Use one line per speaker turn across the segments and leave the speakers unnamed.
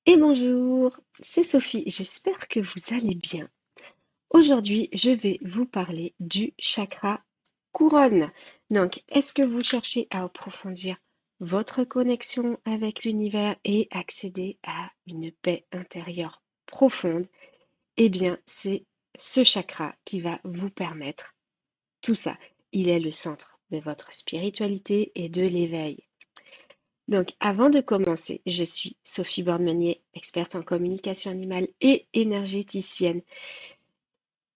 Et bonjour, c'est Sophie, j'espère que vous allez bien. Aujourd'hui, je vais vous parler du chakra couronne. Donc, est-ce que vous cherchez à approfondir votre connexion avec l'univers et accéder à une paix intérieure profonde? Eh bien, c'est ce chakra qui va vous permettre tout ça. Il est le centre de votre spiritualité et de l'éveil. Donc, avant de commencer, je suis Sophie Borne-Meunier, experte en communication animale et énergéticienne,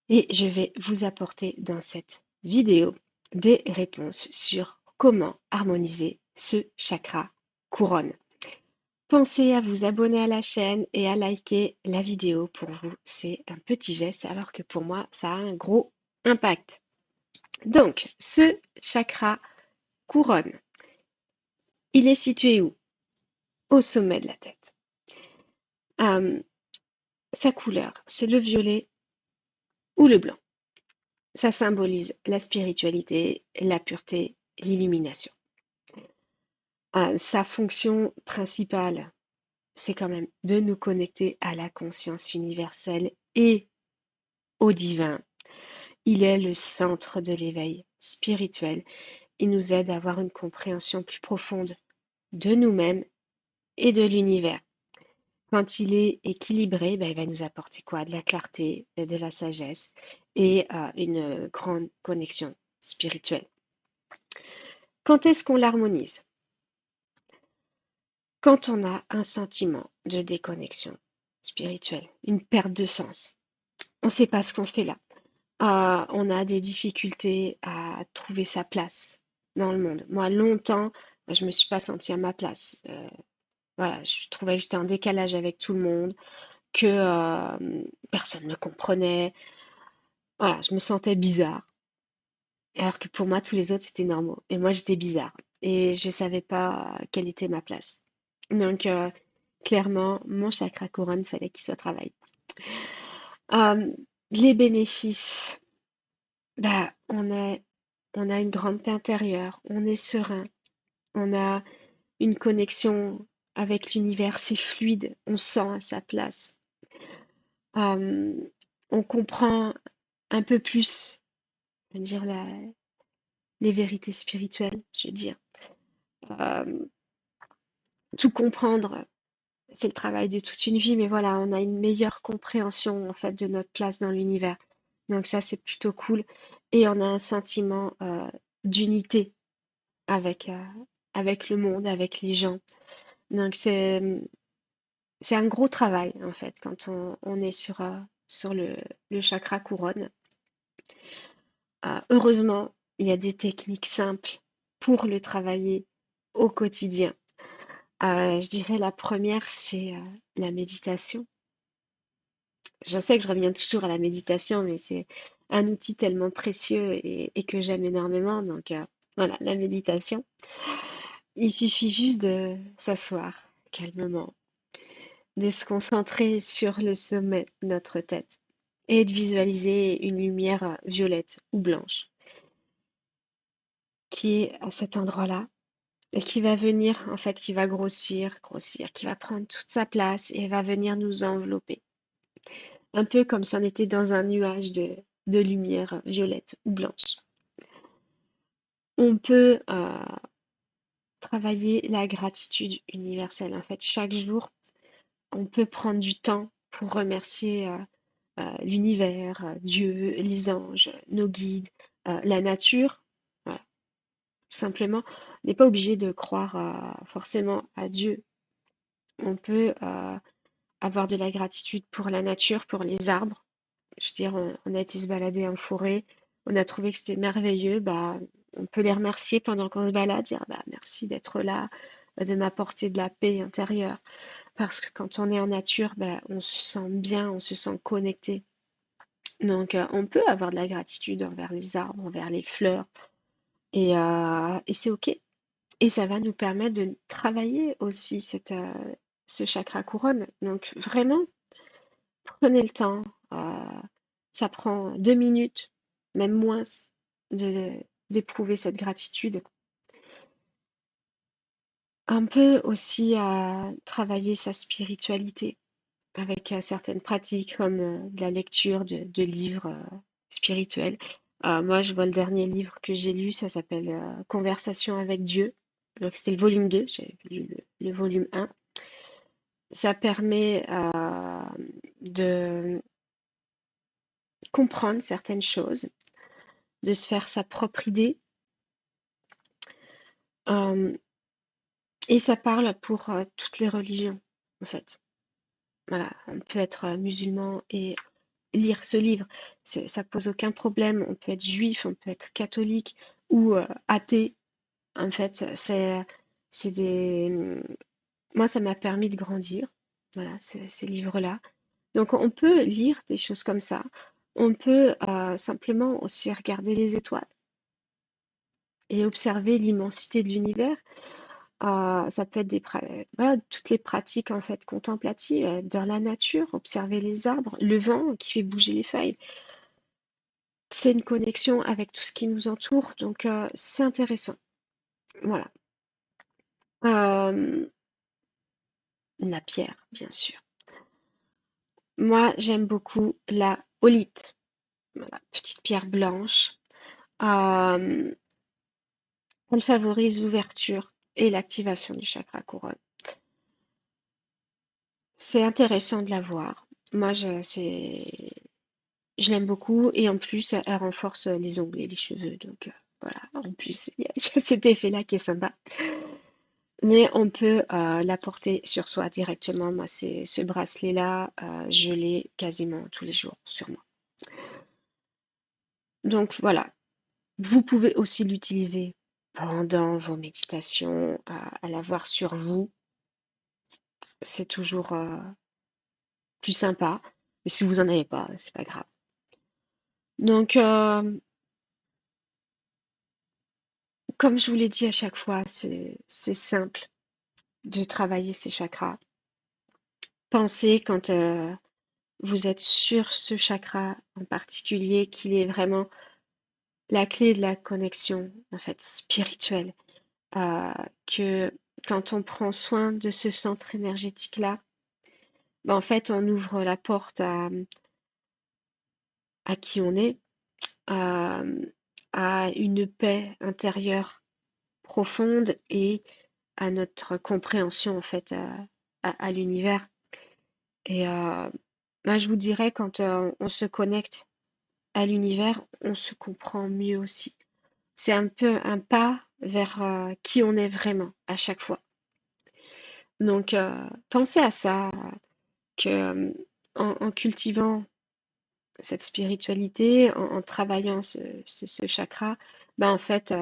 et je vais vous apporter dans cette vidéo des réponses sur comment harmoniser ce chakra couronne. Pensez à vous abonner à la chaîne et à liker la vidéo. Pour vous, c'est un petit geste, alors que pour moi, ça a un gros impact. Donc, ce chakra couronne, il est situé où? Au sommet de la tête. Euh, Sa couleur, c'est le violet ou le blanc. Ça symbolise la spiritualité, la pureté, l'illumination. Sa fonction principale, c'est quand même de nous connecter à la conscience universelle et au divin. Il est le centre de l'éveil spirituel. Il nous aide à avoir une compréhension plus profonde de nous-mêmes et de l'univers. Quand il est équilibré, ben, il va nous apporter quoi? De la clarté, de la sagesse et une grande connexion spirituelle. Quand est-ce qu'on l'harmonise? Quand on a un sentiment de déconnexion spirituelle, une perte de sens. On ne sait pas ce qu'on fait là. On a des difficultés à trouver sa place dans le monde. Moi, longtemps, je ne me suis pas sentie à ma place. Voilà, je trouvais que j'étais en décalage avec tout le monde, que personne ne me comprenait. Voilà, je me sentais bizarre. Alors que pour moi, tous les autres, c'était normaux. Et moi, j'étais bizarre. Et je ne savais pas quelle était ma place. Donc, clairement, mon chakra couronne, il fallait qu'il soit travaillé. Euh, les bénéfices, bah, on a une grande paix intérieure, on est serein, on a une connexion avec l'univers, c'est fluide, on sent à sa place. Euh, on comprend un peu plus, je veux dire, les vérités spirituelles, je veux dire. Euh, Tout comprendre, c'est le travail de toute une vie, mais voilà, on a une meilleure compréhension en fait de notre place dans l'univers. Donc ça, c'est plutôt cool. Et on a un sentiment d'unité avec, avec le monde, avec les gens. Donc c'est un gros travail en fait quand on est sur le chakra couronne. Heureusement, il y a des techniques simples pour le travailler au quotidien. Je dirais la première, c'est la méditation. Je sais que je reviens toujours à la méditation, mais c'est un outil tellement précieux et que j'aime énormément. Donc voilà, la méditation. Il suffit juste de s'asseoir calmement, de se concentrer sur le sommet de notre tête et de visualiser une lumière violette ou blanche qui est à cet endroit-là et qui va venir, en fait, qui va grossir, grossir, qui va prendre toute sa place et va venir nous envelopper. Un peu comme si on était dans un nuage de lumière violette ou blanche. On peut travailler la gratitude universelle. En fait, chaque jour, on peut prendre du temps pour remercier l'univers, Dieu, les anges, nos guides, la nature. Voilà. Tout simplement, on n'est pas obligé de croire forcément à Dieu. On peut avoir de la gratitude pour la nature, pour les arbres. Je veux dire, on a été se balader en forêt, on a trouvé que c'était merveilleux, bah, on peut les remercier pendant qu'on se balade, dire bah, merci d'être là, de m'apporter de la paix intérieure. Parce que quand on est en nature, bah, on se sent bien, on se sent connecté. Donc, on peut avoir de la gratitude envers les arbres, envers les fleurs, et c'est OK. Et ça va nous permettre de travailler aussi ce chakra couronne. Donc, vraiment, prenez le temps. Ça prend 2 minutes, même moins, d'éprouver cette gratitude. Un peu aussi à travailler sa spiritualité avec certaines pratiques comme de la lecture de livres spirituels. Moi, je vois le dernier livre que j'ai lu, ça s'appelle Conversation avec Dieu. Donc, c'était le volume 2, j'ai lu le volume 1. Ça permet de comprendre certaines choses, de se faire sa propre idée. euh, et ça parle pour toutes les religions, en fait. Voilà, on peut être musulman et lire ce livre, ça pose aucun problème. On peut être juif, on peut être catholique ou athée. En fait, c'est des. Moi, ça m'a permis de grandir. Voilà, ces livres-là. Donc, on peut lire des choses comme ça. On peut simplement aussi regarder les étoiles et observer l'immensité de l'univers. Ça peut être voilà, toutes les pratiques en fait contemplatives dans la nature, observer les arbres, le vent qui fait bouger les feuilles. C'est une connexion avec tout ce qui nous entoure, donc c'est intéressant. Voilà. Euh, la pierre, bien sûr. Moi, j'aime beaucoup la holite, voilà, petite pierre blanche. Euh, Elle favorise l'ouverture et l'activation du chakra couronne. C'est intéressant de la voir. Moi, je l'aime beaucoup et en plus, elle renforce les ongles et les cheveux. Donc voilà, en plus, il y a cet effet-là qui est sympa. Mais on peut la porter sur soi directement. Moi, c'est ce bracelet-là, je l'ai quasiment tous les jours sur moi. Donc voilà, vous pouvez aussi l'utiliser pendant vos méditations, à l'avoir sur vous. C'est toujours plus sympa. Mais si vous en avez pas, c'est pas grave. Donc, comme je vous l'ai dit à chaque fois, c'est simple de travailler ces chakras. Pensez quand vous êtes sur ce chakra en particulier qu'il est vraiment la clé de la connexion en fait spirituelle, euh, que quand on prend soin de ce centre énergétique-là, ben, en fait on ouvre la porte à qui on est, à, à une paix intérieure profonde et à notre compréhension en fait à l'univers. Et ben, je vous dirais quand on se connecte à l'univers, on se comprend mieux aussi. C'est un peu un pas vers qui on est vraiment à chaque fois. Donc, pensez à ça, que en cultivant cette spiritualité, en travaillant ce chakra, ben en fait,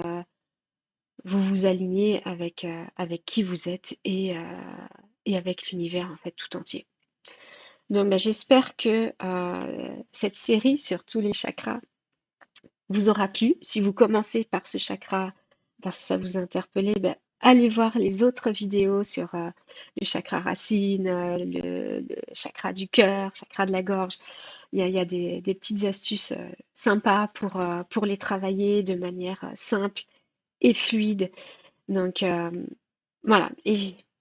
vous vous alignez avec qui vous êtes et avec l'univers en fait tout entier. Donc, ben, j'espère que cette série sur tous les chakras vous aura plu. Si vous commencez par ce chakra parce que ça vous a interpellé, ben, allez voir les autres vidéos sur le chakra racine, le chakra du cœur, chakra de la gorge. Il y a des petites astuces sympas pour les travailler de manière simple et fluide. Donc voilà. Et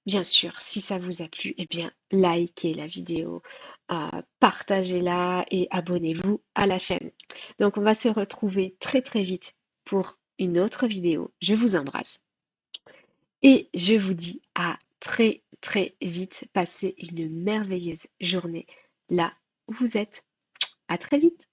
bien sûr, si ça vous a plu, eh bien, likez la vidéo, partagez-la et abonnez-vous à la chaîne. Donc, on va se retrouver très très vite pour une autre vidéo. Je vous embrasse et je vous dis à très très vite. Passez une merveilleuse journée là où vous êtes. À très vite.